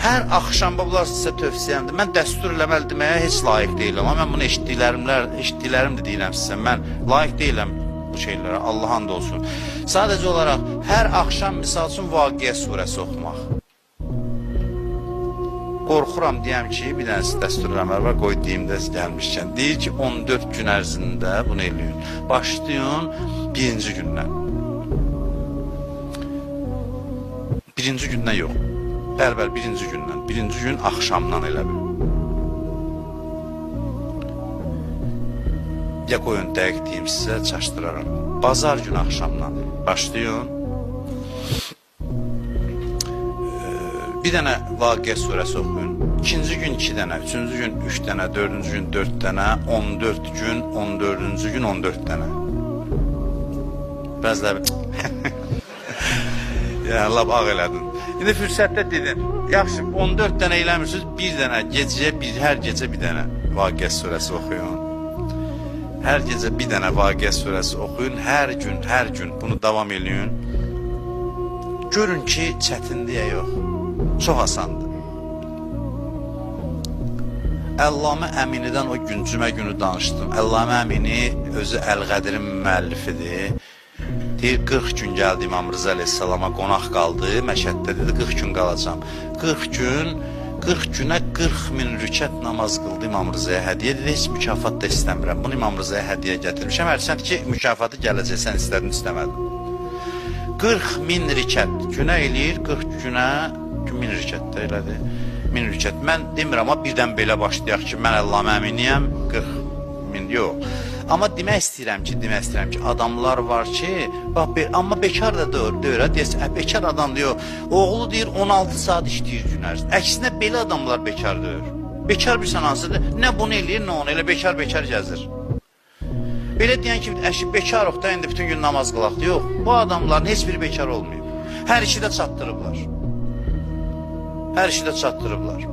Hər axşam bunlar sizə tövsiyəmdir. Mən dəstur eləməli deməyə heç layiq deyiləm. Amma mən bunu eşitdiklərim də deyirəm sizə. Mən layiq deyiləm bu şeylərə. Allah and olsun. Sadəcə olaraq hər axşam misal üçün Vaqiə surəsi oxumaq. Qorxuram deyəm ki, bir dənəsi dəstur eləməli var, qoy deyim də gəlmişkən. Deyir ki, 14 gün ərzində bunu eləyin. Başlayın birinci gündən. Birinci gündən yox. Bəli, birinci gündən. Birinci gün axşamdan elə bil. Ya qoyun dəqiq deyim sizə, çaşdıraram. Bazar gün axşamdan başlayın. Bir dənə Vaqiə surəsi oxuyun. İkinci gün 2 dənə, üçüncü gün 3 dənə, dördüncü gün 4 dənə, 14 gün, 14-cü gün 14 dənə. Bəziləri yəni, lap ağ elədin. İndi fürsətdə dedim, yaxşı 14 dənə eləmirsiniz, bir dənə, gecəyə hər gecə bir dənə Vaqiə surəsi oxuyun. Hər gecə bir dənə Vaqiə surəsi oxuyun, hər gün bunu davam eləyin. Görün ki, çətinliyə yox. Çox asandır. Əllamə Əminidən o gün cümə günü danışdım. Əllamə Əmini özü Əl-Qədirin müəllifidir. Deyir 40 gün gəldi İmam Rıza əleyhissalama qonaq qaldı. Məşəddə dedi 40 gün qalacam. 40 günə 40 min rükət namaz qıldı İmam Rızaya hədiyyə. Dedi heç mükafat da istəmirəm. Bunu İmam Rızaya hədiyyə gətirmişəm. Hərçənd ki mükafatı gələcək, sən istədin istəmədin. 40 min rükət günə eləyir, 40 günə 1000 rükətdə elədi. 1000 rükət. Mən demirəm, amma birdən belə başlayaq ki, mən Əllamə Əminiyəm, 40 min, yox. Amma demək istəyirəm ki, adamlar var ki, bax, amma bekar da deyir, deyirsə, bekar adam deyir, oğlu deyir 16 saat işləyir gün ərzində. Əksinə belə adamlar bekar deyir. Bekar bir sanansıdır, nə bunu eləyir, nə onu, elə bekar gəzir. Belə deyən ki, əşi, bekarıq da indi bütün gün namaz qılaq, yox. Bu adamların heç biri bekar olmayıb. Hər işi də çatdırıblar. Hər işi də çatdırıblar.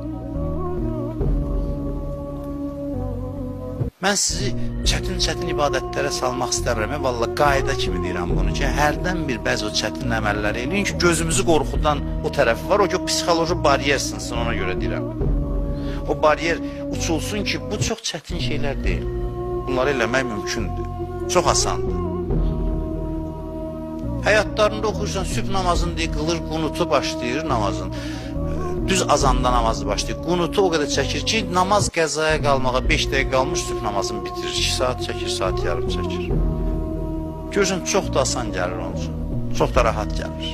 Mən sizi çətin ibadətlərə salmaq istəmirəm. Valla qayda kimi deyirəm bunu ki, hərdən bir bəzi o çətin əməlləri eləyin ki, gözümüzü qorxudan o tərəfi var. O ki, psixoloji baryer sınsın, ona görə deyirəm. O baryer uçulsun ki, bu çox çətin şeylər deyil. Bunları eləmək mümkündür. Çox asandır. Həyatlarında oxuyursan, sübh namazını deyir, qılır, qunutu başlayır namazın. Düz azanda namazı başlayır. Qunutu o qədər çəkir ki, namaz qəzaya qalmağa 5 dəqiqə qalmış, sübh namazını bitirir. 2 saat çəkir, saat yarım çəkir. Görürsən, çox da asan gəlir onun üçün. Çox da rahat gəlir.